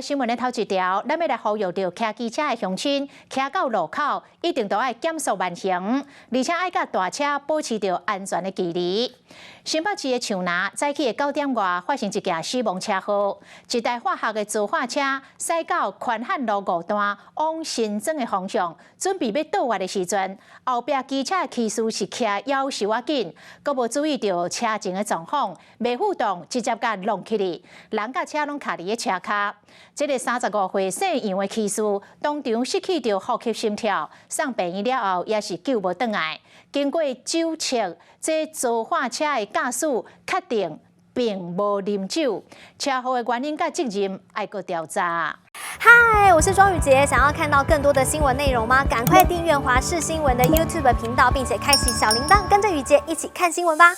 新闻的头一条，咱要来呼吁到骑机车的乡亲，骑到路口一定都要减速慢行，而且要甲大车保持着安全的距离。新北市的树林早起的9点外发生一件死亡车祸，一台化学的自化车驶到宽汉路5段往新庄的方向，准备要倒弯的时阵，后壁机车的骑士是骑夭寿啊紧，阁无注意到车前的状况，未互动，直接甲弄起哩，人甲车拢卡伫个车骹。这个35岁姓杨的骑士当场失去着呼吸心跳，送病院了后也是救无倒来。经过酒测，这自化车的驾驶确定并无饮酒，车祸的原因甲责任还阁调查。嗨，我是庄宇杰，想要看到更多的新闻内容吗？赶快订阅华视新闻的 YouTube 频道，并且开启小铃铛，跟着宇杰一起看新闻吧。